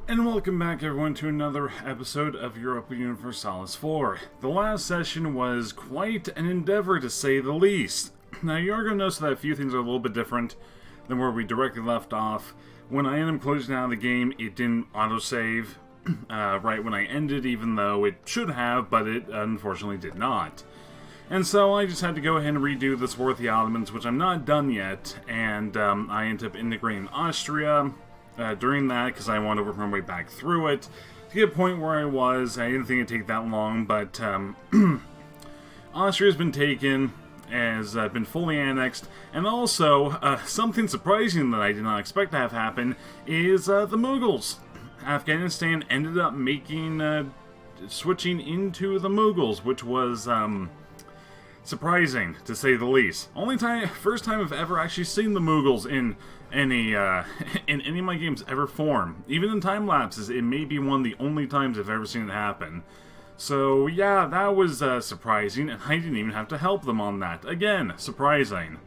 And welcome back everyone to another episode of Europa Universalis 4. The last session was quite an endeavor to say the least. Now you are going to notice that a few things are a little bit different than where we directly left off. When I ended up closing out of the game, it didn't autosave right when I ended, even though it should have, but it unfortunately did not. And so I just had to go ahead and redo this War with the Ottomans, which I'm not done yet, and I ended up integrating Austria during that, because I wanted to work my way back through it, to get a point where I was. I didn't think it'd take that long, but Austria's been taken, has been fully annexed, and also, something surprising that I did not expect to have happen is the Mughals. Afghanistan ended up making, switching into the Mughals, which was, surprising, to say the least. First time I've ever actually seen the Mughals in any of my games ever form. Even in time lapses, it may be one of the only times I've ever seen it happen. So yeah, that was surprising, and I didn't even have to help them on that. Again, surprising.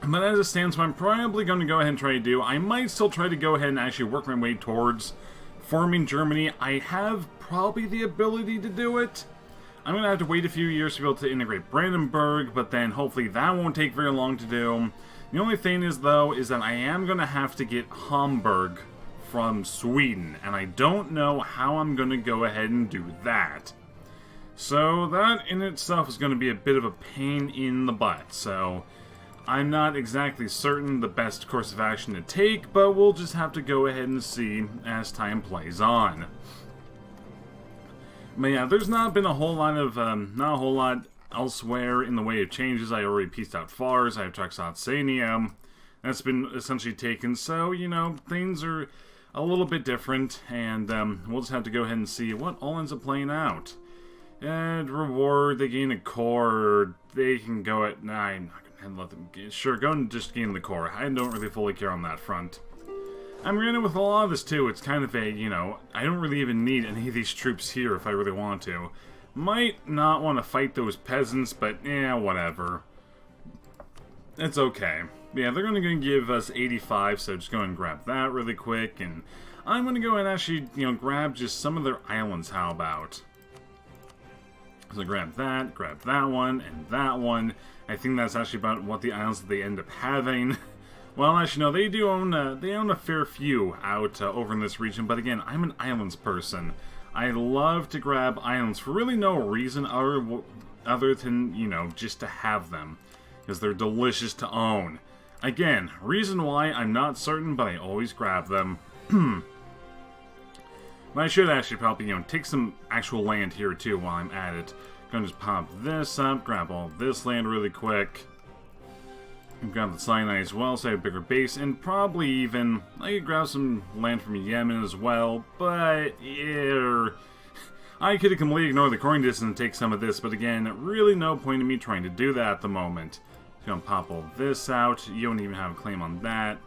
But as it stands, what I'm probably going to go ahead and try to do, I might still try to go ahead and actually work my way towards forming Germany. I have probably the ability to do it. I'm going to have to wait a few years to be able to integrate Brandenburg, but then hopefully that won't take very long to do. The only thing is, though, is that I am going to have to get Hamburg from Sweden, and I don't know how I'm going to go ahead and do that. So that in itself is going to be a bit of a pain in the butt, so I'm not exactly certain the best course of action to take, but we'll just have to go ahead and see as time plays on. But yeah, there's not been a whole lot of, not a whole lot elsewhere in the way of changes. I already pieced out Fars, I have Traxotsania. That's been essentially taken, so, you know, things are a little bit different, and we'll just have to go ahead and see what all ends up playing out. And reward, they gain a core, they can go at, nah, I'm not going to let them get, sure, go and just gain the core. I don't really fully care on that front. I'm granted with a lot of this too, it's kind of a, you know, I don't really even need any of these troops here if I really want to. Might not want to fight those peasants, but yeah, whatever. It's okay. Yeah, they're going to give us 85, so just go and grab that really quick, and I'm going to go and actually, you know, grab just some of their islands, how about? So grab that one, and that one. I think that's actually about what the islands that they end up having. Well, actually, no, they do own a fair few out over in this region, but again, I'm an islands person. I love to grab islands for really no reason other than, you know, just to have them, because they're delicious to own. Again, reason why, I'm not certain, but I always grab them. But I should actually probably, you know, take some actual land here, too, while I'm at it. Gonna just pop this up, grab all this land really quick. Grab the Sinai as well, so I have a bigger base, and probably even, I could grab some land from Yemen as well, but, yeah, I could have completely ignored the coring distance and take some of this, but again, really no point in me trying to do that at the moment. Just gonna pop all this out, you don't even have a claim on that.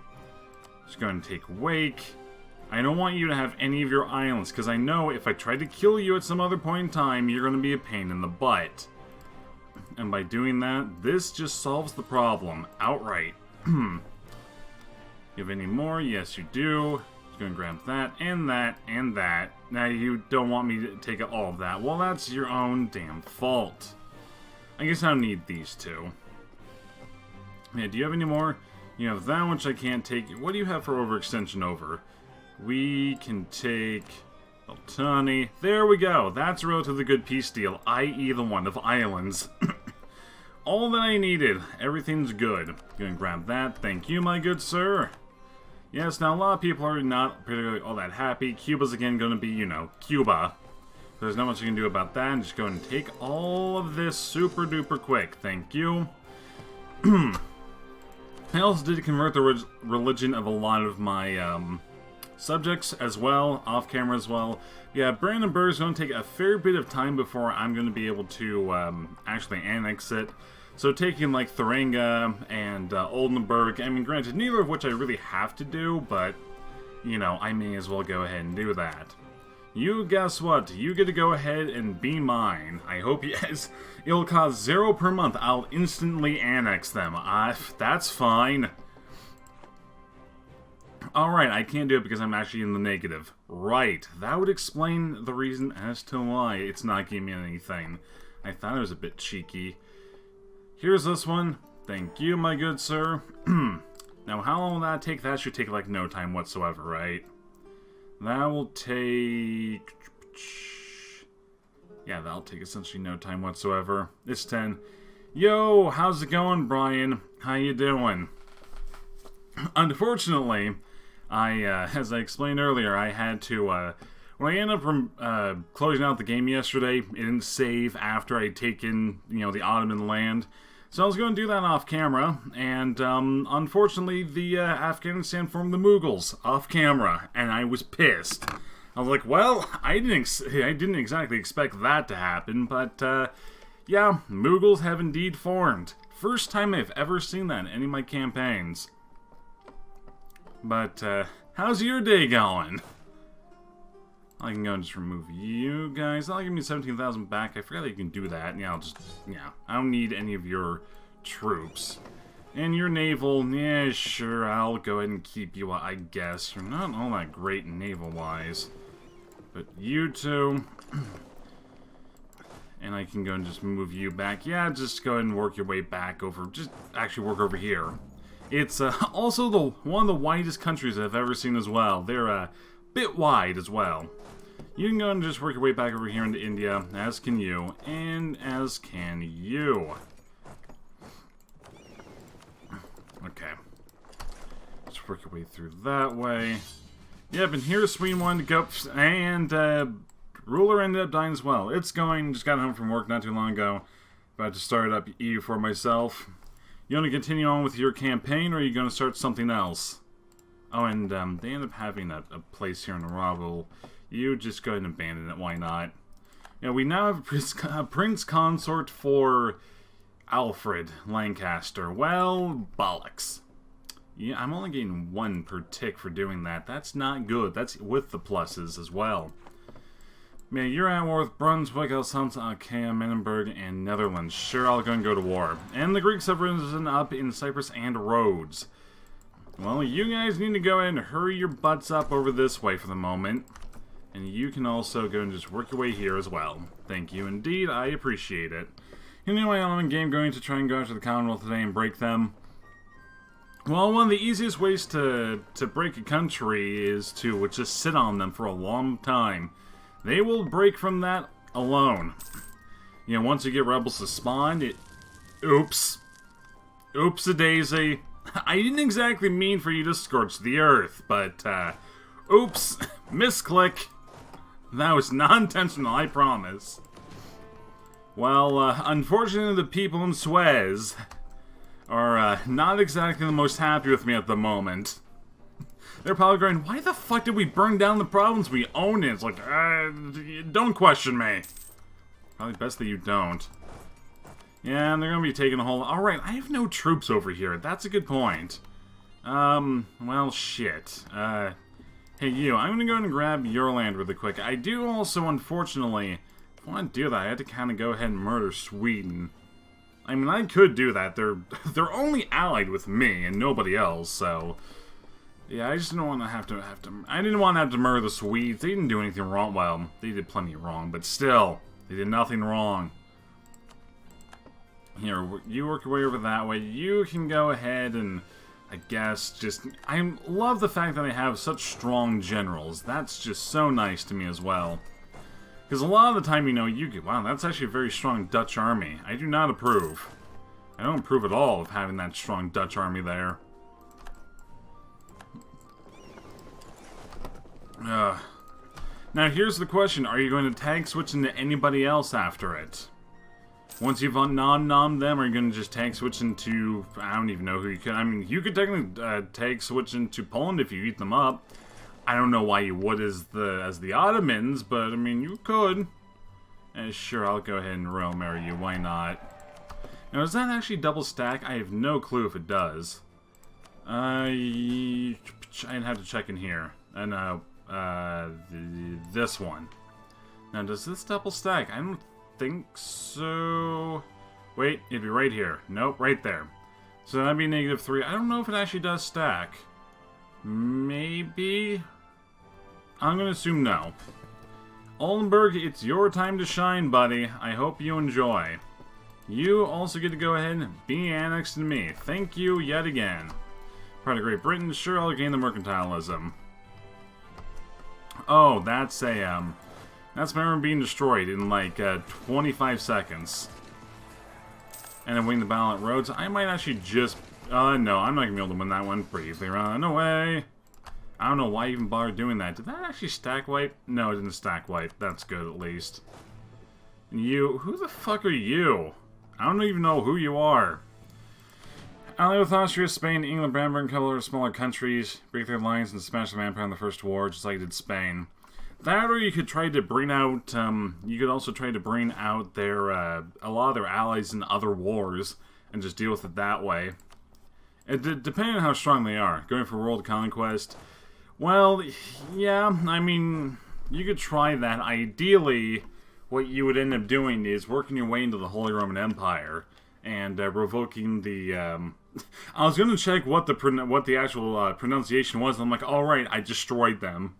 Just going to take Wake. I don't want you to have any of your islands, because I know if I try to kill you at some other point in time, you're going to be a pain in the butt. And by doing that, this just solves the problem outright. You have any more? Yes, you do. Just gonna grab that, and that, and that. Now you don't want me to take all of that. Well, that's your own damn fault. I guess I don't need these two. Yeah, do you have any more? You have that, which I can't take. What do you have for overextension over? We can take Altani. There we go. That's a relatively good peace deal, i.e. the one of islands. All that I needed. Everything's good. Gonna grab that. Thank you, my good sir. Yes, now a lot of people are not particularly all that happy. Cuba's again gonna be, you know, Cuba. There's not much you can do about that. And just go and take all of this super duper quick. Thank you. I also did convert the religion of a lot of my subjects as well, off camera as well. Yeah, Brandenburg's going to take a fair bit of time before I'm going to be able to actually annex it. So taking like Thuringia and Oldenburg, I mean, granted, neither of which I really have to do, but, you know, I may as well go ahead and do that. You, guess what? You get to go ahead and be mine. I hope yes. It'll cost 0 per month. I'll instantly annex them. That's fine. Alright, I can't do it because I'm actually in the negative. Right, that would explain the reason as to why it's not giving me anything. I thought it was a bit cheeky. Here's this one. Thank you, my good sir. Now, how long will that take? That should take, like, no time whatsoever, right? That will take... Yeah, that'll take essentially no time whatsoever. It's 10. Yo, how's it going, Brian? How you doing? Unfortunately, as I explained earlier, I had to, when I ended up closing out the game yesterday, it didn't save after I'd taken, you know, the Ottoman land. So I was going to do that off camera, and unfortunately, the Afghanistan formed the Mughals off camera, and I was pissed. I was like, well, I didn't exactly expect that to happen, but yeah, Mughals have indeed formed. First time I've ever seen that in any of my campaigns. But how's your day going? I can go and just remove you guys. That'll give me 17,000 back. I forgot that you can do that. Yeah, I don't need any of your troops. And your naval, yeah, sure, I'll go ahead and keep you, I guess. You're not all that great naval-wise. But you two... And I can go and just move you back. Yeah, just go ahead and work your way back over. Just actually work over here. It's also one of the widest countries I've ever seen as well. They're a bit wide as well. You can go and just work your way back over here into India, as can you, and as can you. Okay. Just work your way through that way. Yep, and here's Sweden wanted to go, and Ruler ended up dying as well. It's going, just got home from work not too long ago. About to start up EU for myself. You want to continue on with your campaign, or are you going to start something else? Oh, and they end up having a place here in Arabil. You just go ahead and abandon it, why not? Yeah, we now have a prince consort for Alfred Lancaster. Well, bollocks. Yeah, I'm only getting 1 per tick for doing that. That's not good. That's with the pluses as well. Yeah, you're at war with Brunswick, Alsace, Achaia, Menenberg, and Netherlands. Sure, I'll go and go to war. And the Greeks have risen up in Cyprus and Rhodes. Well, you guys need to go ahead and hurry your butts up over this way for the moment. And you can also go and just work your way here as well. Thank you indeed, I appreciate it. Anyway, I'm in game going to try and go after the Commonwealth today and break them. Well, one of the easiest ways to break a country is to just sit on them for a long time. They will break from that alone. You know, once you get rebels to spawn, oops. Oops-a-daisy. I didn't exactly mean for you to scorch the earth, but, oops. Misclick. That was non-intentional, I promise. Well, unfortunately, the people in Suez are, not exactly the most happy with me at the moment. They're probably going, why the fuck did we burn down the province we own it? It's like, don't question me. Probably best that you don't. Yeah, and they're gonna be taking a whole... Alright, I have no troops over here. That's a good point. Well, shit. Hey, you, I'm gonna go ahead and grab your land really quick. I do also, unfortunately, if I want to do that, I had to kind of go ahead and murder Sweden. I mean, I could do that. They're only allied with me and nobody else, so... Yeah, I just didn't want to have to I didn't want to have to murder the Swedes. They didn't do anything wrong. Well, they did plenty wrong, but still, they did nothing wrong. Here, you work your way over that way. You can go ahead and, I guess, just... I love the fact that I have such strong generals. That's just so nice to me as well. Because a lot of the time, you know, you get... Wow, that's actually a very strong Dutch army. I do not approve. I don't approve at all of having that strong Dutch army there. Now here's the question, are you going to tag switch into anybody else after it? Once you've non-nommed them, are you going to just tag switch into, I don't even know who you could, I mean, you could technically tag switch into Poland if you eat them up. I don't know why you would as the Ottomans, but I mean, you could. Sure, I'll go ahead and royal marry you, why not? Now, does that actually double stack? I have no clue if it does. I'd have to check in here. This one. Now, does this double stack? I don't think so. Wait, it'd be right here. Nope, right there. So that'd be -3. I don't know if it actually does stack. Maybe? I'm gonna assume no. Oldenburg, it's your time to shine, buddy. I hope you enjoy. You also get to go ahead and be annexed to me. Thank you yet again. Part of Great Britain, sure, I'll gain the mercantilism. Oh, that's a, that's my army being destroyed in like 25 seconds. And then winning the battle at Rhodes. I might actually just... no, I'm not going to be able to win that one. Briefly run away. I don't know why I even bother doing that. Did that actually stack wipe? No, it didn't stack wipe. That's good, at least. And you... Who the fuck are you? I don't even know who you are. Ally with Austria, Spain, England, Brandenburg, and a couple of smaller countries. Break their lines and smash the empire in the First War, just like I did Spain. That, or you could try to bring out, you could also try to bring out their, a lot of their allies in other wars, and just deal with it that way. Depending on how strong they are. Going for world conquest, well, yeah, I mean, you could try that. Ideally, what you would end up doing is working your way into the Holy Roman Empire, and revoking the, I was going to check what the actual pronunciation was, and I'm like, alright, I destroyed them.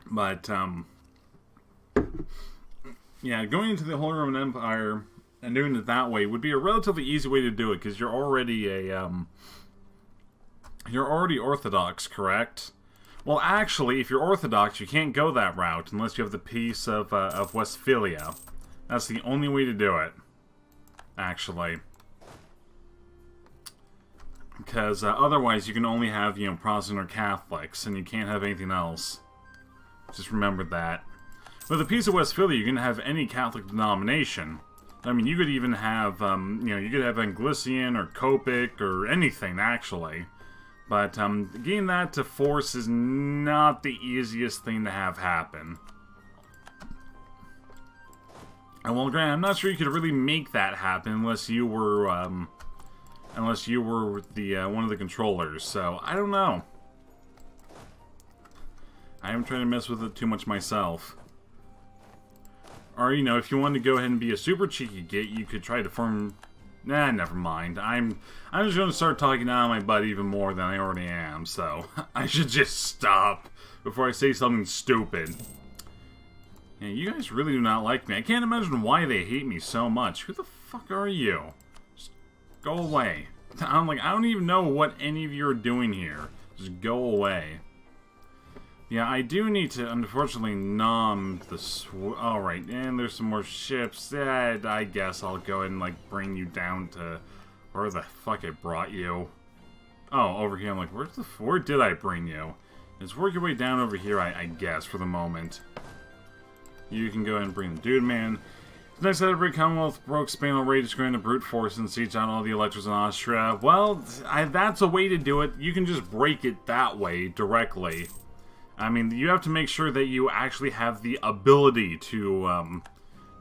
But, yeah, going into the Holy Roman Empire and doing it that way would be a relatively easy way to do it, because you're already a, you're already Orthodox, correct? Well, actually, if you're Orthodox, you can't go that route unless you have the Peace of Westphalia. That's the only way to do it, actually. Because otherwise you can only have, you know, Protestant or Catholics, and you can't have anything else. Just remember that. With the Peace of Westphalia, you can have any Catholic denomination. I mean, you could even have, you know, you could have Anglician or Copic or anything, actually. But, getting that to force is not the easiest thing to have happen. And well, granted, I'm not sure you could really make that happen unless you were, the, one of the controllers. So, I don't know. I am trying to mess with it too much myself. Or, you know, if you wanted to go ahead and be a super cheeky git, you could try to form... Nah, never mind. I'm just going to start talking out of my butt even more than I already am, so... I should just stop before I say something stupid. Yeah, you guys really do not like me. I can't imagine why they hate me so much. Who the fuck are you? Just go away. I'm like, I don't even know what any of you are doing here. Just go away. Yeah, I do need to, unfortunately, numb the Alright, and there's some more ships. I guess I'll go ahead and, like, bring you down to where the fuck I brought you. Oh, over here. I'm like, where did I bring you? Just work your way down over here, I guess, for the moment. You can go ahead and bring the Dude Man. The next Edinburgh Commonwealth broke Spain already, just going to brute force and siege out all the electors in Austria. Well, that's a way to do it. You can just break it that way, directly. I mean, you have to make sure that you actually have the ability to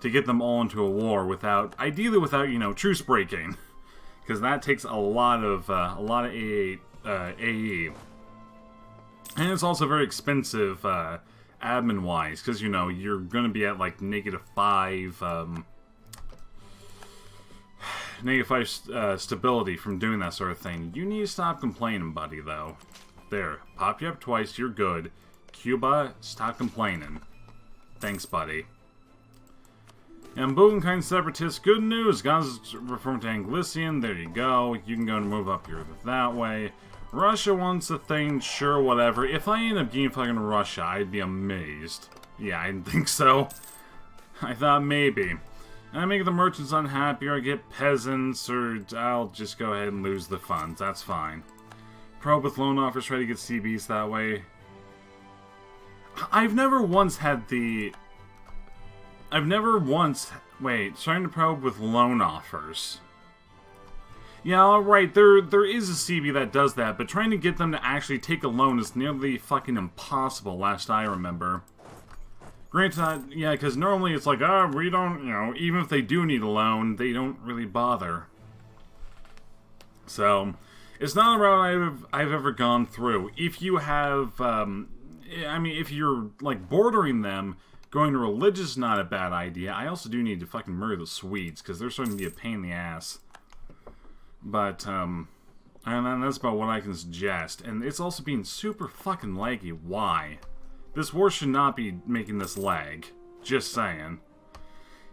get them all into a war without, ideally without, you know, truce breaking. Because that takes a lot of AE. And it's also very expensive, admin-wise, because, you know, you're going to be at, like, -5, -5 stability from doing that sort of thing. You need to stop complaining, buddy, though. There. Pop you up twice, you're good. Cuba, stop complaining. Thanks, buddy. And Bogenkind Separatists, good news! Gaza's reformed to Anglician, there you go. You can go and move up here that way. Russia wants a thing, sure, whatever. If I end up getting fucking Russia, I'd be amazed. Yeah, I didn't think so. I thought maybe. And I make the merchants unhappy, or I get peasants, or I'll just go ahead and lose the funds. That's fine. Probe with loan offers, try to get CBs that way. I've never once had the... Wait, trying to probe with loan offers. Yeah, alright, there is a CB that does that, but trying to get them to actually take a loan is nearly fucking impossible, last I remember. Granted, yeah, because normally it's like, we don't, you know, even if they do need a loan, they don't really bother. So, it's not a route I've ever gone through. If you have, I mean, if you're, like, bordering them, going to religious is not a bad idea. I also do need to fucking murder the Swedes, because they're starting to be a pain in the ass. But, And then that's about what I can suggest. And it's also being super fucking laggy. Why? This war should not be making this lag. Just saying.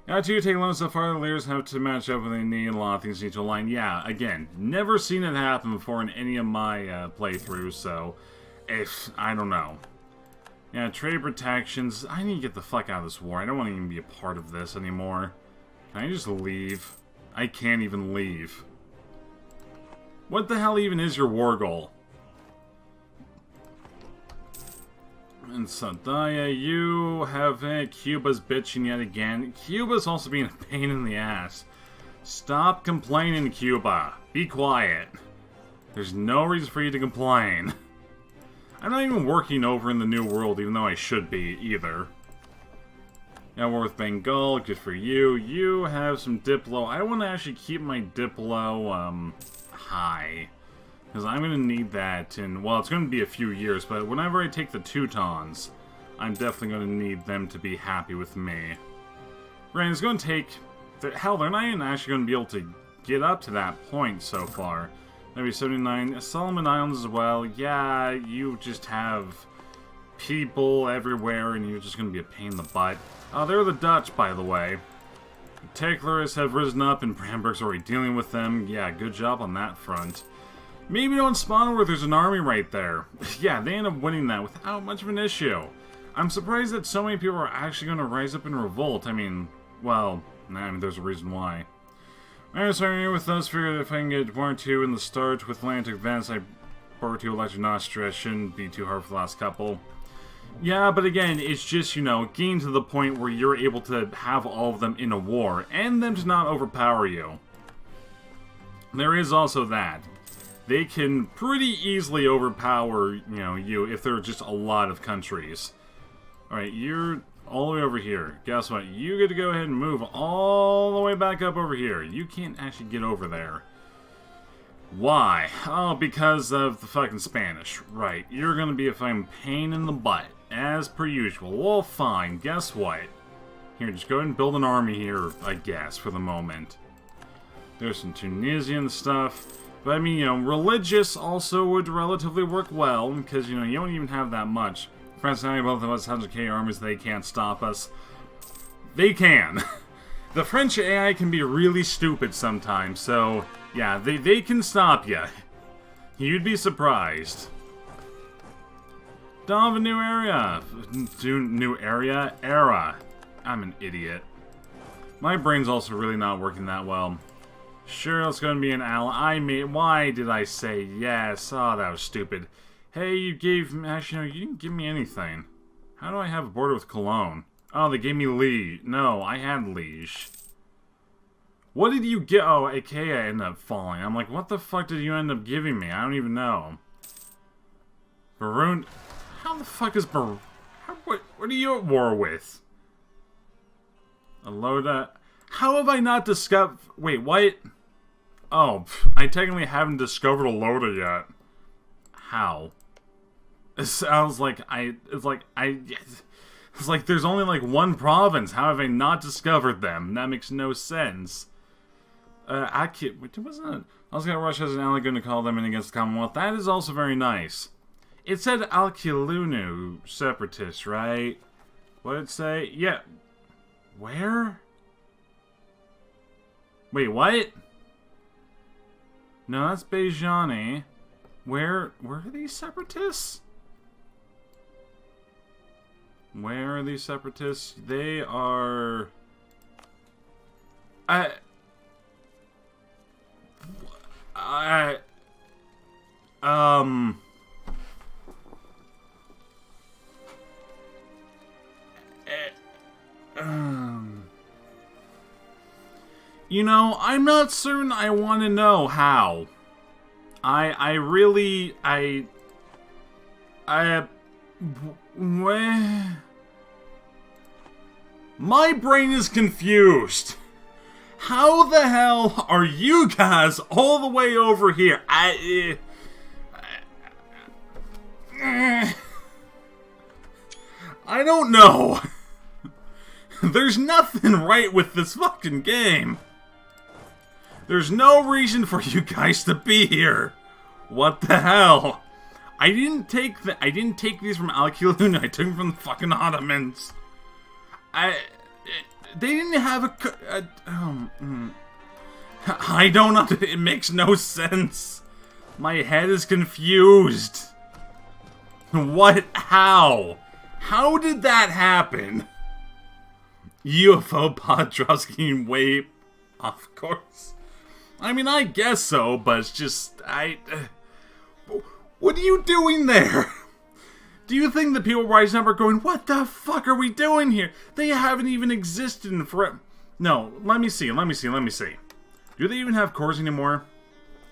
After you take loans so far, the leaders have to match up when they need. A lot of things need to align. Yeah, again, never seen it happen before in any of my playthroughs, so I don't know. Yeah, trade protections. I need to get the fuck out of this war. I don't want to even be a part of this anymore. Can I just leave? I can't even leave. What the hell even is your war goal? And Sadaya, you have Cuba's bitching yet again. Cuba's also being a pain in the ass. Stop complaining, Cuba. Be quiet. There's no reason for you to complain. I'm not even working over in the New World, even though I should be, either. Yeah, war with Bengal, good for you. You have some Diplo. I want to actually keep my Diplo, high. Because I'm going to need that in, well, it's going to be a few years, but whenever I take the Teutons, I'm definitely going to need them to be happy with me. Right, it's going to take, hell, they're not even actually going to be able to get up to that point so far. Maybe 79. Solomon Islands as well. Yeah, you just have people everywhere, and you're just going to be a pain in the butt. Oh, they're the Dutch, by the way. The Teclers have risen up, and Bramberg's already dealing with them. Yeah, good job on that front. Maybe don't spawn where there's an army right there. Yeah, they end up winning that without much of an issue. I'm surprised that so many people are actually going to rise up in revolt. I mean, well, there's a reason why. I'm starting with us. Figured if I can get 1 or 2 in the start with Atlantic Advance, I brought 2 Electric Nostra. Shouldn't be too hard for the last couple. Yeah, but again, it's just, you know, getting to the point where you're able to have all of them in a war, and them to not overpower you. There is also that. They can pretty easily overpower, you if there are just a lot of countries. Alright, you're all the way over here. Guess what? You get to go ahead and move all the way back up over here. You can't actually get over there. Why? Oh, because of the fucking Spanish. Right, you're gonna be a fucking pain in the butt, as per usual. Well, fine, guess what? Here, just go ahead and build an army here, I guess, for the moment. There's some Tunisian stuff. But I mean, religious also would relatively work well, because, you don't even have that much. France and I both of us 100k armies, they can't stop us. They can. The French AI can be really stupid sometimes, so, yeah, they can stop you. You'd be surprised. Dawn of a new area. New area? Era. I'm an idiot. My brain's also really not working that well. Sure, it's going to be an ally. Why did I say yes? Oh, that was stupid. Hey, you gave me... Actually, no, you didn't give me anything. How do I have a border with Cologne? Oh, they gave me Liege. No, I had Liege. What did you get? Oh, Achaia ended up falling. I'm like, what the fuck did you end up giving me? I don't even know. Barun... How the fuck is Barun... What are you at war with? Aloda... How have I not discovered... Wait, what? Oh, I technically haven't discovered Aloda yet. How? It sounds like It's like there's only like one province. How have I not discovered them? That makes no sense. Wait, wasn't it? I was gonna Russia as an ally going to call them in against the Commonwealth. That is also very nice. It said Alkilunu separatists, right? What did it say? Yeah. Where? Wait, what? No, that's Bejani. Where are these separatists? Where are these separatists? They are... I'm not certain I want to know how. My brain is confused. How the hell are you guys all the way over here? I don't know. There's nothing right with this fucking game. There's no reason for you guys to be here. What the hell? I didn't take these from Alkia Luna. I took them from the fucking Ottomans. They didn't have I don't know. It makes no sense. My head is confused. What? How? How did that happen? UFO pod drops getting way... Of course. I mean, I guess so, but it's just... What are you doing there? Do you think the people rising up are going, what the fuck are we doing here? They haven't even existed in forever. No, let me see. Do they even have cores anymore?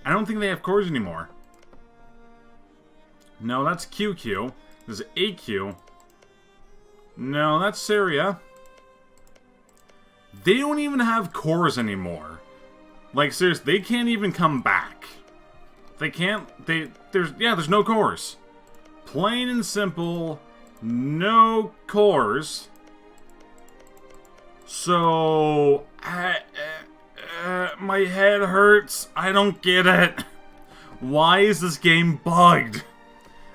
I don't think they have cores anymore. No, that's QQ. This is AQ. No, that's Syria. They don't even have cores anymore. Like, seriously, they can't even come back. They can't, there's no cores. Plain and simple, no cores. So, my head hurts. I don't get it. Why is this game bugged?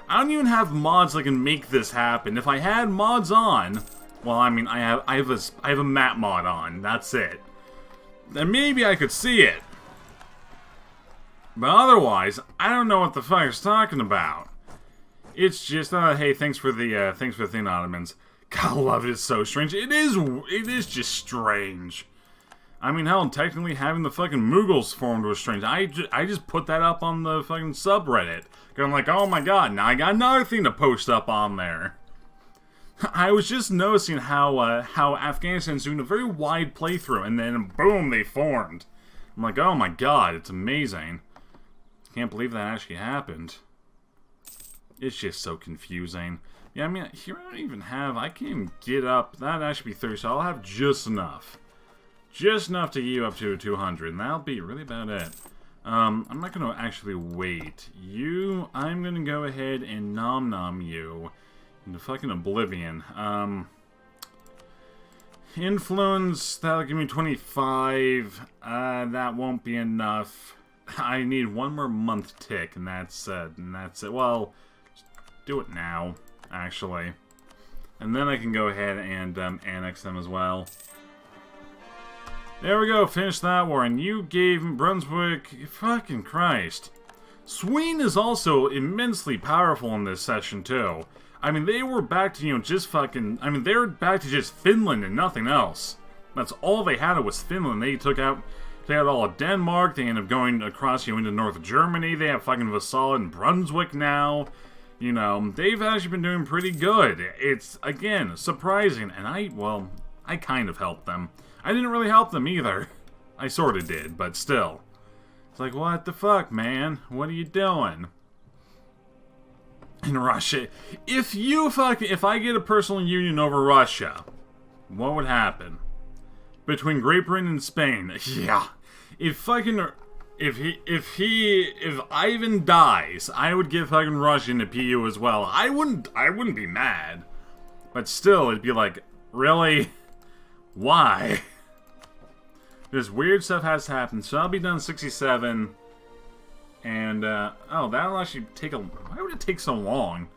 I don't even have mods that can make this happen. If I had mods on, well, I mean, I have a map mod on. That's it. Then maybe I could see it. But otherwise, I don't know what the fuck it's talking about. It's just, hey, thanks for the thing, Ottomans. God, I love it. It's so strange. It is just strange. I mean, hell, technically having the fucking Mughals formed was strange. I just put that up on the fucking subreddit. I'm like, oh my god, now I got another thing to post up on there. I was just noticing how Afghanistan's doing a very wide playthrough, and then boom, they formed. I'm like, oh my god, it's amazing. Can't believe that actually happened. It's just so confusing. Yeah, I mean, here I don't even have, I can't even get up. That'd actually be 30, so I'll have just enough. Just enough to get you up to 200, and that'll be really about it. I'm not going to actually wait. I'm going to go ahead and nom-nom you into fucking oblivion. Influence, that'll give me 25. That won't be enough. I need one more month tick, and that's it. Well, just do it now, actually. And then I can go ahead and annex them as well. There we go, finish that war, and you gave Brunswick... Fucking Christ. Sweden is also immensely powerful in this session, too. I mean, they were back to, just fucking... I mean, they were back to just Finland and nothing else. That's all they had was Finland. They took out all of Denmark, they ended up going across, into North Germany. They have fucking vassal in Brunswick now. They've actually been doing pretty good. It's, again, surprising, and I kind of helped them. I didn't really help them either. I sorta did, but still. It's like, what the fuck, man? What are you doing? In Russia. If I get a personal union over Russia, what would happen? Between Great Britain and Spain. Yeah. If Ivan dies, I would give fucking Russia into PU as well. I wouldn't be mad. But still, it'd be like, really? Why? This weird stuff has happened, so I'll be done 67. And, oh, that'll actually take why would it take so long?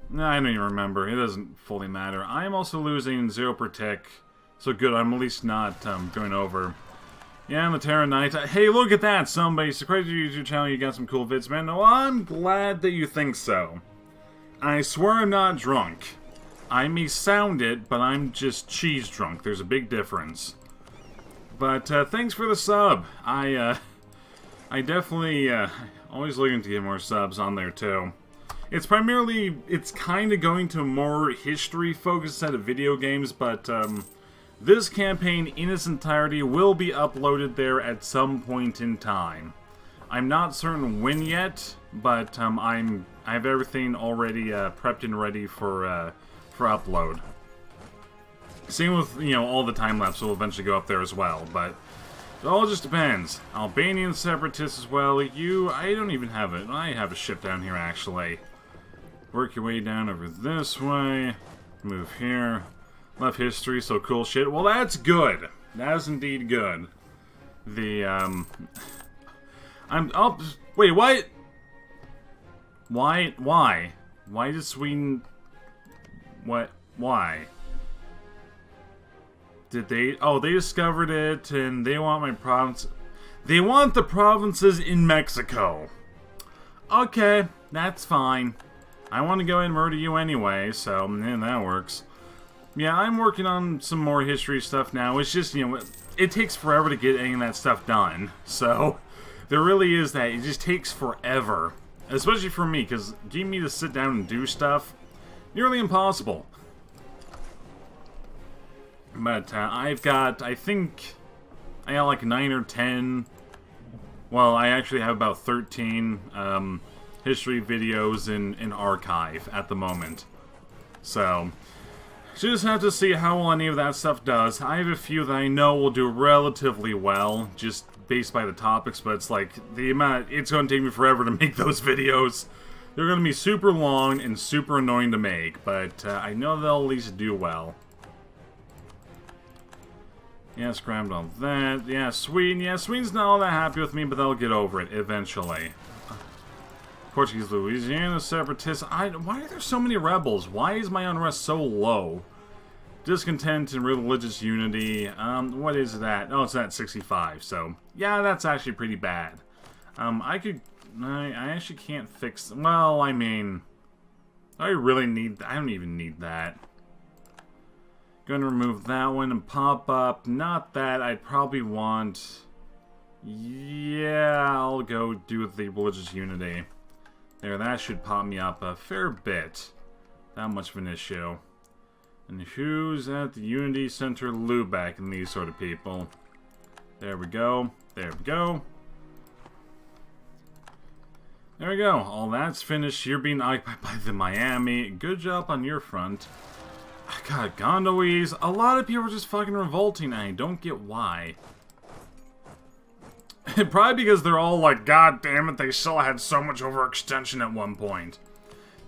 No, I don't even remember. It doesn't fully matter. I'm also losing 0 per tick. So good, I'm at least not, going over. Yeah, I'm the Terra Knight. Hey, look at that! Somebody, subscribe to your YouTube channel, you got some cool vids, man. No, I'm glad that you think so. I swear I'm not drunk. I may sound it, but I'm just cheese drunk. There's a big difference. But, thanks for the sub. I definitely, always looking to get more subs on there, too. It's primarily, it's kind of going to a more history-focused set of video games, but, this campaign in its entirety will be uploaded there at some point in time. I'm not certain when yet, but, I have everything already, prepped and ready for upload. Same with, all the time-lapse will eventually go up there as well, but it all just depends. Albanian separatists as well. I don't even have it. I have a ship down here, actually. Work your way down over this way. Move here. Left history, so cool shit. Well, that's good. That is indeed good. The, oh, wait, what? Why? Why? Why did Sweden... What? Why? Did they... Oh, they discovered it, and they want my province... They want the provinces in Mexico. Okay, that's fine. I want to go and murder you anyway, so, yeah, that works. Yeah, I'm working on some more history stuff now. It's just, you know, it takes forever to get any of that stuff done. So, there really is that. It just takes forever. Especially for me, because getting me to sit down and do stuff, nearly impossible. But I've got, I think, I got like 9 or 10. Well, I actually have about 13 history videos in archive at the moment. So, just have to see how well any of that stuff does. I have a few that I know will do relatively well, just based by the topics, but it's like, the amount, it's going to take me forever to make those videos. They're going to be super long and super annoying to make, but I know they'll at least do well. Yes, grabbed all that. Yeah, Sweden. Yeah, Sweden's not all that happy with me, but they'll get over it eventually. Portuguese Louisiana separatists. Why are there so many rebels? Why is my unrest so low? Discontent and religious unity. What is that? Oh, it's at 65. So, yeah, that's actually pretty bad. I actually can't fix... Well, I mean... I really need... I don't even need that. Gonna remove that one and pop up. Not that. I'd probably want... Yeah, I'll go do the religious unity. There, that should pop me up a fair bit. Not much of an issue. And who's at the Unity Center Lubeck and these sort of people? There we go. There we go. There we go. All that's finished. You're being occupied by the Miami. Good job on your front. God, Gondowese. A lot of people are just fucking revolting, and I don't get why. Probably because they're all like, God damn it, they still had so much overextension at one point.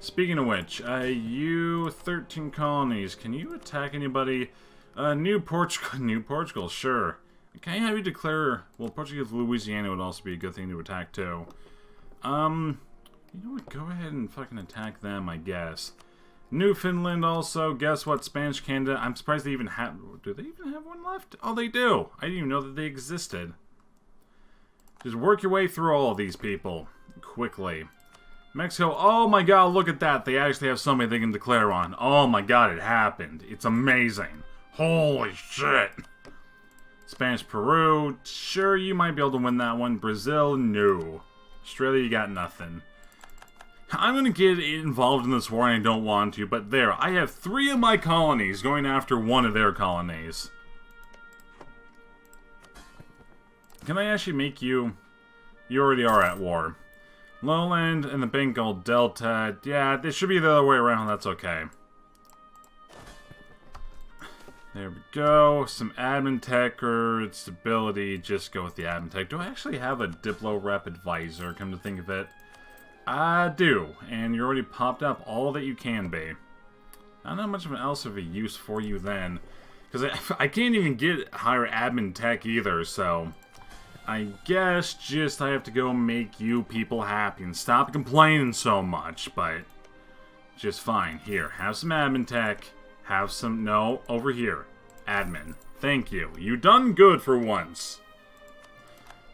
Speaking of which, you 13 colonies, can you attack anybody? New Portugal, sure. Can I have you declare, well, Portuguese Louisiana would also be a good thing to attack too. You know what, go ahead and fucking attack them, I guess. Newfoundland also, guess what, Spanish Canada, I'm surprised they even have, do they even have one left? Oh, they do! I didn't even know that they existed. Just work your way through all of these people, quickly. Mexico, oh my god, look at that, they actually have somebody they can declare on. Oh my god, it happened. It's amazing. Holy shit. Spanish Peru, sure, you might be able to win that one. Brazil, no. Australia, you got nothing. I'm gonna get involved in this war and I don't want to, but there, I have 3 of my colonies going after one of their colonies. Can I actually make you... You already are at war. Lowland and the Bengal Delta. Yeah, this should be the other way around. That's okay. There we go. Some admin tech or stability. Just go with the admin tech. Do I actually have a Diplo Rep advisor, come to think of it? I do. And you already popped up all that you can be. Not that much of an else of a use for you then. Because I can't even get higher admin tech either, so... I guess just I have to go make you people happy and stop complaining so much, but just fine. Here, have some admin tech, have some, no, over here, admin. Thank you. You done good for once.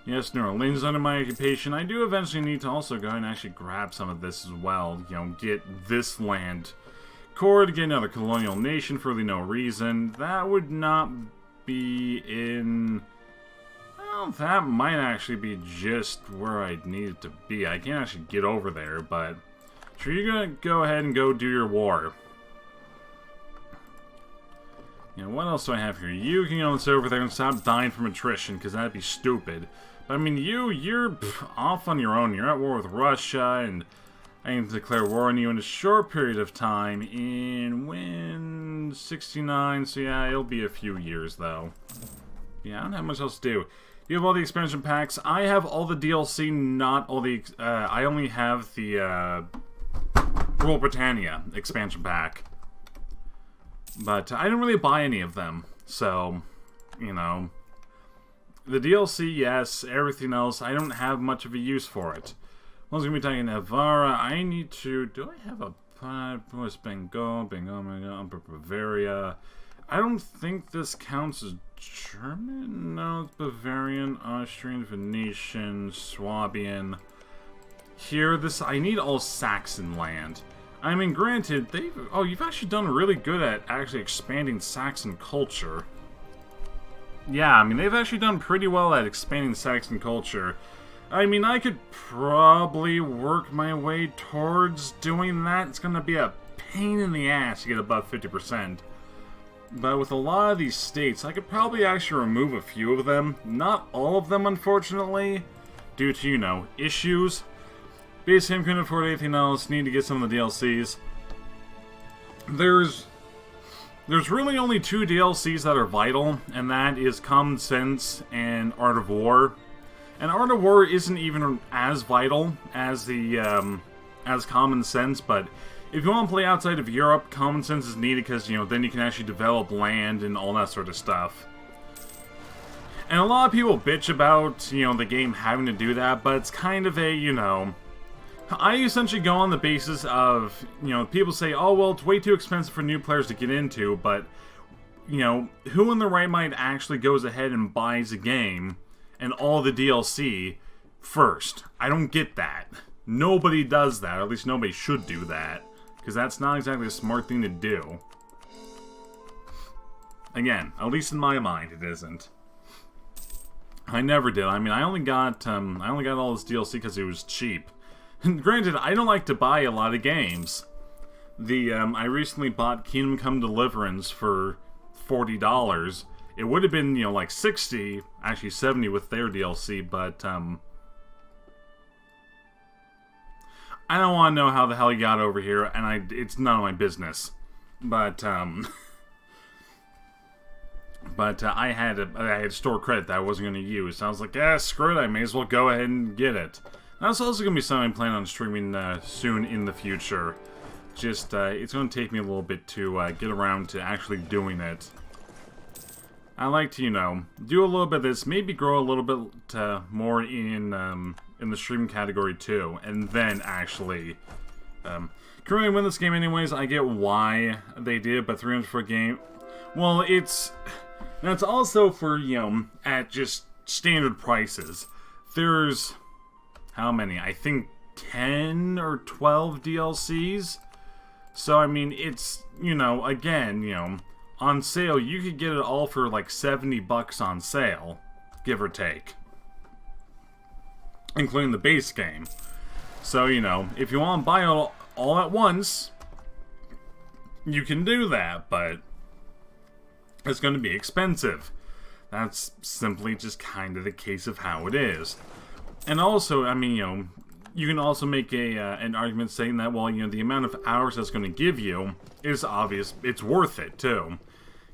Yes, New Orleans is under my occupation. I do eventually need to also go and actually grab some of this as well, you know, get this land. Core to get another colonial nation for really no reason. That would not be in... Well, that might actually be just where I need it to be. I can't actually get over there, but... Sure, you're gonna go ahead and go do your war. You know, what else do I have here? You can go and sit over there and stop dying from attrition, because that'd be stupid. But, I mean, you're off on your own. You're at war with Russia, and I can declare war on you in a short period of time in, when, 69, so yeah, it'll be a few years, though. Yeah, I don't have much else to do. You have all the expansion packs. I have all the DLC, not all the... I only have the Rule Britannia expansion pack. But I didn't really buy any of them. So, you know... The DLC, yes. Everything else, I don't have much of a use for it. Who's gonna be taking Navarra? I need to. Do I have a what's Bengal, Upper Bavaria? I don't think this counts as German. No, it's Bavarian, Austrian, Venetian, Swabian. Here, I need all Saxon land. I mean, granted, you've actually done really good at actually expanding Saxon culture. Yeah, I mean, they've actually done pretty well at expanding Saxon culture. I mean, I could probably work my way towards doing that. It's gonna be a pain in the ass to get above 50%. But with a lot of these states, I could probably actually remove a few of them. Not all of them, unfortunately, due to, you know, issues. Basically, I couldn't afford anything else. Need to get some of the DLCs. There's really only 2 DLCs that are vital, and that is Common Sense and Art of War. And Art of War isn't even as vital as as Common Sense, but if you want to play outside of Europe, Common Sense is needed because, you know, then you can actually develop land and all that sort of stuff. And a lot of people bitch about, you know, the game having to do that, but it's kind of a, you know... I essentially go on the basis of, you know, people say, oh, well, it's way too expensive for new players to get into, but, you know, who in their right mind actually goes ahead and buys a game and all the DLC first? I don't get that. Nobody does that, or at least nobody should do that, because that's not exactly a smart thing to do. Again, at least in my mind, it isn't. I never did. I mean, I only got all this DLC because it was cheap. Granted, I don't like to buy a lot of games. I recently bought Kingdom Come Deliverance for $40. It would have been, you know, like 60, actually 70 with their DLC, but, I don't want to know how the hell he got over here, and it's none of my business. But, I had store credit that I wasn't going to use. So I was like, screw it, I may as well go ahead and get it. That's also going to be something I'm planning on streaming soon in the future. Just, it's going to take me a little bit to get around to actually doing it. I like to, you know, do a little bit of this, maybe grow a little bit more in the stream category too, and then actually... currently win this game anyways. I get why they did, but 300 for a game... Well, that's also for, you know, at just standard prices. There's... How many? I think 10 or 12 DLCs. So, I mean, it's, you know, again, you know, on sale, you could get it all for like $70 on sale, give or take. Including the base game. So, you know, if you want to buy it all at once, you can do that, but it's going to be expensive. That's simply just kind of the case of how it is. And also, I mean, you know, you can also make an argument saying that, well, you know, the amount of hours that's going to give you is obvious. It's worth it, too.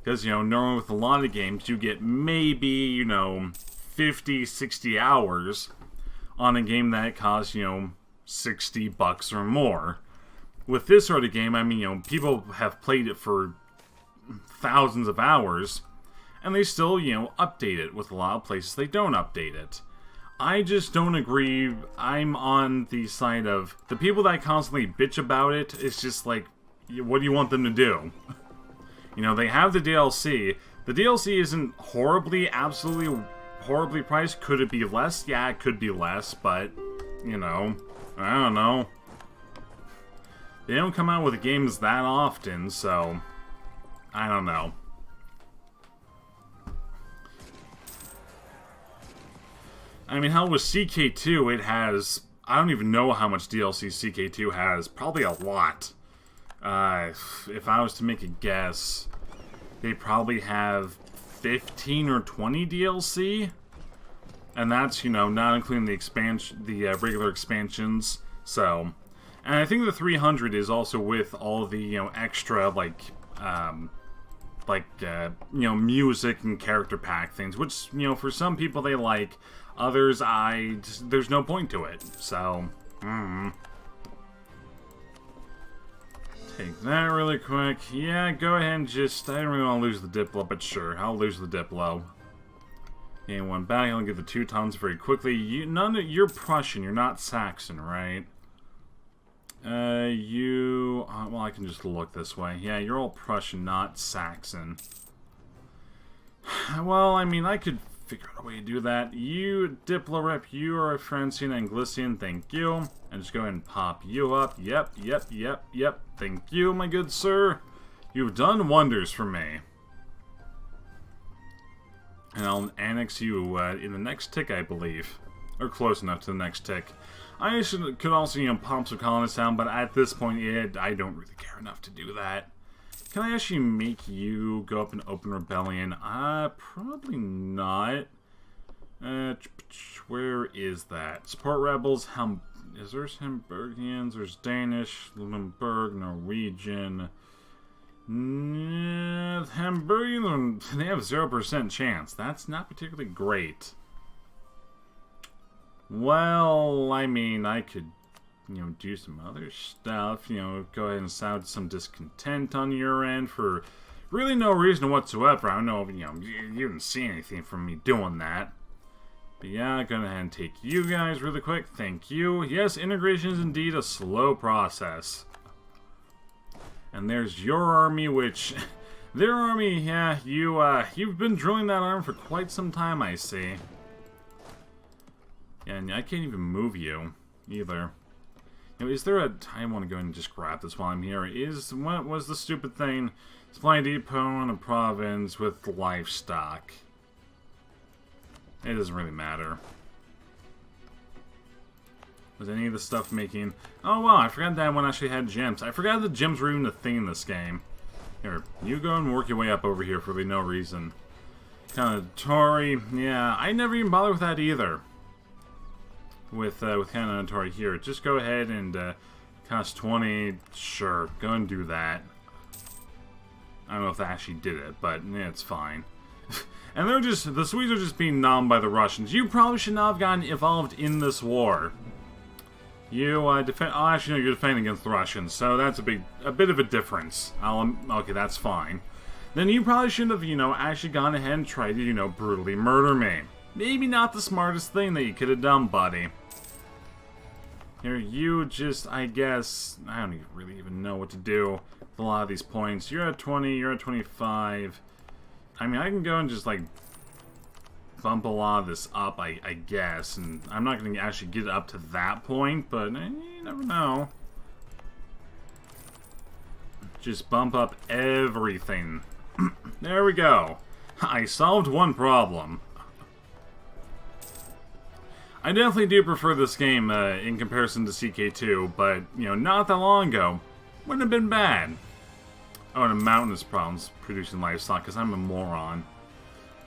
Because, you know, normally with a lot of games, you get maybe, you know, 50, 60 hours on a game that costs, you know, $60 or more. With this sort of game, I mean, you know, people have played it for thousands of hours, and they still, you know, update it. With a lot of places, they don't update it. I just don't agree. I'm on the side of the people that constantly bitch about it. It's just like, what do you want them to do? You know, they have the DLC. The DLC isn't absolutely horribly priced. Could it be less? Yeah, it could be less, but, you know, I don't know. They don't come out with games that often, so I don't know. I mean, hell, with CK2, it has... I don't even know how much DLC CK2 has. Probably a lot. If I was to make a guess, they probably have 15 or 20 DLC. And that's, you know, not including the regular expansions. So, and I think the 300 is also with all the, you know, extra, you know, music and character pack things, which, you know, for some people they like. Others, there's no point to it. So, take that really quick. Yeah, go ahead and just, I don't really want to lose the Diplo, but sure, I'll lose the Diplo. Okay, one back. I'll get the Teutons very quickly. You're Prussian. You're not Saxon, right? Well, I can just look this way. Yeah, you're all Prussian, not Saxon. Well, I mean, I could figure out a way to do that. You, Diplorep, you are a Francian Anglician, thank you. And just go ahead and pop you up. Yep. Thank you, my good sir. You've done wonders for me. And I'll annex you in the next tick, I believe. Or close enough to the next tick. I could also, pump some colonists down, but at this point, I don't really care enough to do that. Can I actually make you go up and open rebellion? Probably not. Where is that? Support rebels. Is there Hamburgians? There's Danish, Limburg, Norwegian. Hamburgians, they have 0% chance. That's not particularly great. Well, I mean, I could, do some other stuff. Go ahead and sound some discontent on your end for really no reason whatsoever. I don't know if, you didn't see anything from me doing that. But yeah, go ahead and take you guys really quick. Thank you. Yes, integration is indeed a slow process. And there's your army, which... Their army, yeah, you've been drilling that arm for quite some time, I see. Yeah, and I can't even move you, either. Is there a... I want to go and just grab this while I'm here. What was the stupid thing? Supply depot in a province with livestock. It doesn't really matter. Was any of the stuff making... Oh, wow, I forgot that one actually had gems. I forgot the gems were even a thing in this game. Here, you go and work your way up over here for no reason. Kanatori, yeah, I never even bothered with that either. With Kanatori here. Just go ahead and cost 20. Sure, go and do that. I don't know if that actually did it, but yeah, it's fine. And the Swedes are just being numbed by the Russians. You probably should not have gotten involved in this war. You defend. Oh, actually, no, you're defending against the Russians, so that's a bit of a difference. Okay, that's fine. Then you probably shouldn't have, actually gone ahead and tried to, brutally murder me. Maybe not the smartest thing that you could have done, buddy. Here, you just, I guess, I don't really even know what to do with a lot of these points. You're at 20, you're at 25. I mean, I can go and just, bump a lot of this up, I guess. And I'm not going to actually get up to that point, but you never know. Just bump up everything. There we go. I solved one problem. I definitely do prefer this game in comparison to CK2, but, not that long ago. Wouldn't have been bad. Oh, and a mountainous problems producing livestock, because I'm a moron.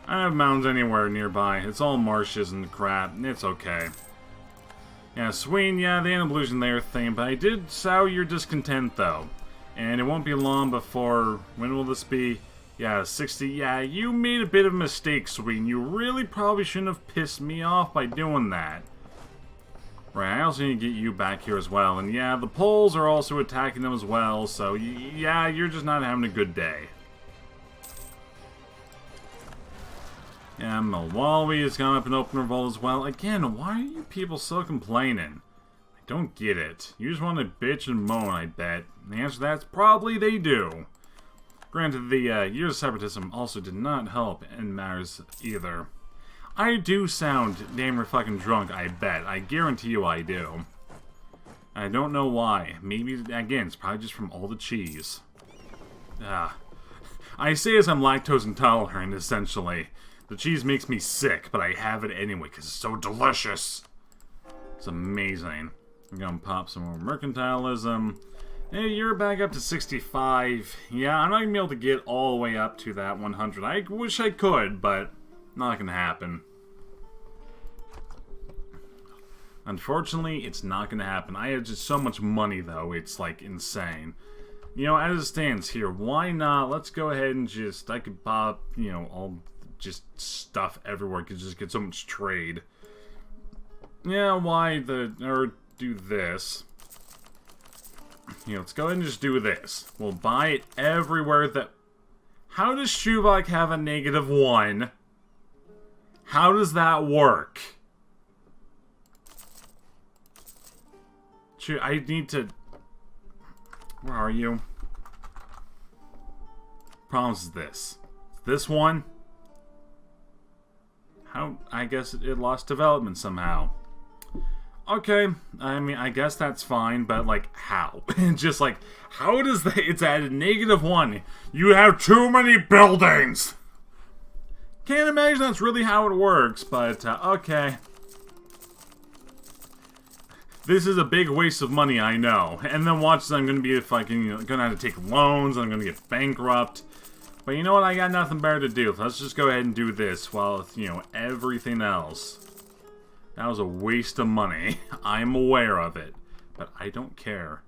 I don't have mountains anywhere nearby. It's all marshes and crap. It's okay. Yeah, Sweden, yeah, they end up losing their thing, but I did sow your discontent, though. And it won't be long before... When will this be? Yeah, 60. Yeah, you made a bit of a mistake, Sweden. You really probably shouldn't have pissed me off by doing that. Right, I also need to get you back here as well. And yeah, the Poles are also attacking them as well, so yeah, you're just not having a good day. Yeah, Malawi has gone up in open revolt as well. Again, why are you people so complaining? I don't get it. You just want to bitch and moan, I bet. And the answer to that's probably they do. Granted, the years of separatism also did not help in matters either. I do sound damn fucking drunk, I bet. I guarantee you I do. I don't know why. Maybe, again, it's probably just from all the cheese. I say as I'm lactose intolerant, essentially. The cheese makes me sick, but I have it anyway because it's so delicious. It's amazing. I'm gonna pop some more mercantilism. Hey, you're back up to 65. Yeah, I'm not gonna be able to get all the way up to that 100. I wish I could, but not gonna happen. Unfortunately, it's not gonna happen. I have just so much money, though. It's, insane. As it stands here, why not? Let's go ahead and I could pop, all just stuff everywhere. Could just get so much trade. Yeah, or do this. Let's go ahead and just do this. We'll buy it everywhere that... How does Shuvak have a -1? How does that work? I need to... Where are you? Problem is this. This one? How? I guess it lost development somehow. Okay, I mean, I guess that's fine, but, like, how? Just, like, how does that... It's at a -1. You have too many buildings! Can't imagine that's really how it works, but, okay. This is a big waste of money, I know. And then watch this, I'm gonna be fucking, gonna have to take loans, I'm gonna get bankrupt. But you know what, I got nothing better to do. Let's just go ahead and do this while, you know, everything else. That was a waste of money. I'm aware of it. But I don't care.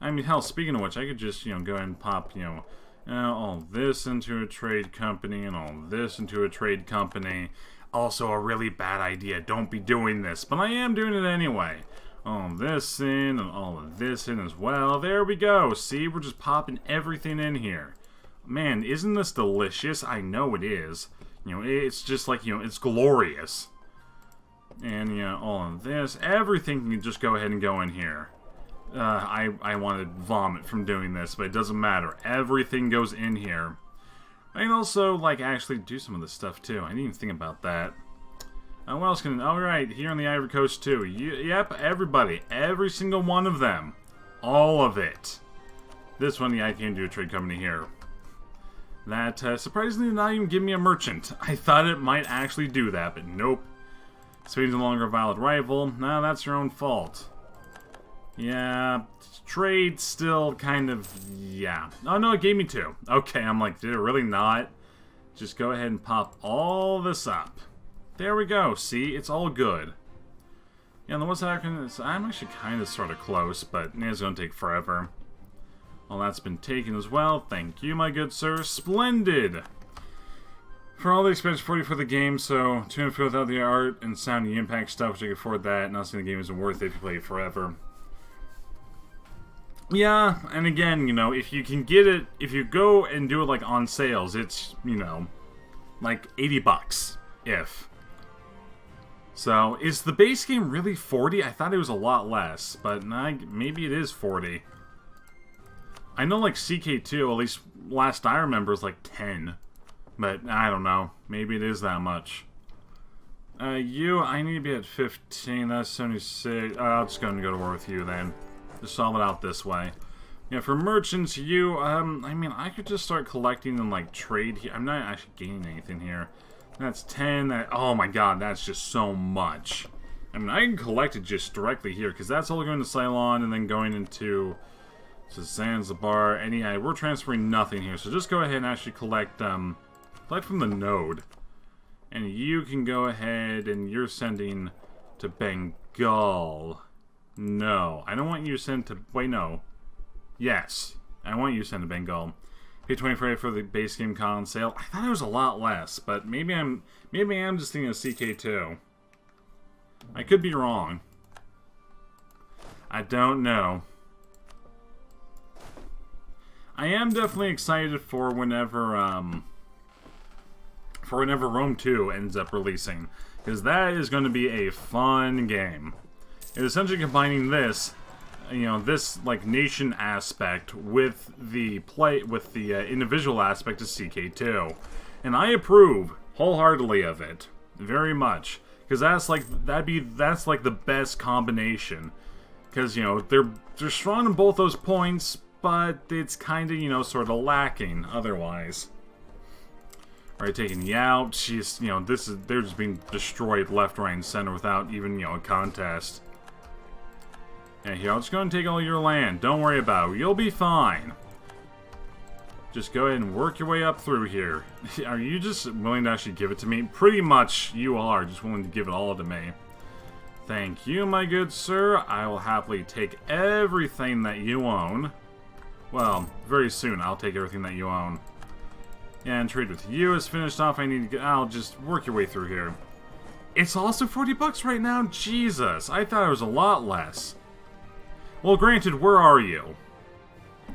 I mean, hell, speaking of which, I could just, you know, go ahead and pop, you know, all this into a trade company and all this into a trade company. Also a really bad idea. Don't be doing this. But I am doing it anyway. All this in and all of this in as well. There we go. See, we're just popping everything in here. Man, isn't this delicious? I know it is. You know, it's just like, you know, it's glorious. And, you know, all of this. Everything can just go ahead and go in here. I want to vomit from doing this, but it doesn't matter. Everything goes in here. I can also, like, actually do some of this stuff, too. I didn't even think about that. What else can... Alright, here on the Ivory Coast, too. Yep, everybody. Every single one of them. All of it. This one, yeah, I can't do a trade company here. That, surprisingly, did not even give me a merchant. I thought it might actually do that, but nope. Sweden's no longer a valid rival. No, that's your own fault. Yeah, trade still kind of... Yeah. Oh, no, it gave me 2. Okay, I'm like, did it really not? Just go ahead and pop all this up. There we go. See, it's all good. Yeah, and what's happening is I'm actually kind of sort of close, but it's going to take forever. Well, that's been taken as well. Thank you, my good sir. Splendid! For all the expense for the game, so to and without the art and sound and impact stuff, which I can afford that, not saying the game isn't worth it if you play it forever. Yeah, and again, you know, if you can get it, if you go and do it, like, on sales, it's, you know, like, 80 bucks, if. So, is the base game really 40? I thought it was a lot less, but maybe it is 40. I know, like, CK2, at least last I remember, is like 10. But, I don't know. Maybe it is that much. I need to be at 15. That's 76. I'll just go and go to war with you, then. Just solve it out this way. Yeah, for merchants, I mean, I could just start collecting and, like, trade here. I'm not actually gaining anything here. That's 10. Oh, my God, that's just so much. I mean, I can collect it just directly here, because that's all going to Ceylon and then going into... to Zanzibar. And yeah, we're transferring nothing here, so just go ahead and actually collect from the node. And you can go ahead and you're sending to Bengal. No, I don't want you to send to... Wait, no. Yes, I want you to send to Bengal. Pay 25 for the base game con sale. I thought it was a lot less, but maybe I'm just thinking of CK2. I could be wrong. I don't know. I am definitely excited for whenever Rome 2 ends up releasing, because that is going to be a fun game. It's essentially combining this, you know, this like nation aspect with the individual aspect of CK2, and I approve wholeheartedly of it, very much, because that's like the best combination, because you know they're strong in both those points. But it's kind of, you know, sort of lacking otherwise. Alright, taking you out. She's, you know, they're just being destroyed left, right, and center without even, you know, a contest. Yeah, here, I'll just go and take all your land. Don't worry about it. You'll be fine. Just go ahead and work your way up through here. Are you just willing to actually give it to me? Pretty much you are just willing to give it all to me. Thank you, my good sir. I will happily take everything that you own. Well, very soon I'll take everything that you own. And trade with you is finished off. I'll just work your way through here. It's also 40 bucks right now? Jesus, I thought it was a lot less. Well, granted, where are you?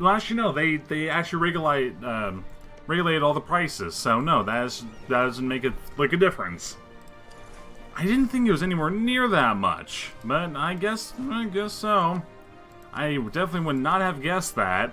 Well, actually, no, they actually regulate all the prices. So, no, that doesn't make it like a difference. I didn't think it was anywhere near that much, but I guess so. I definitely would not have guessed that.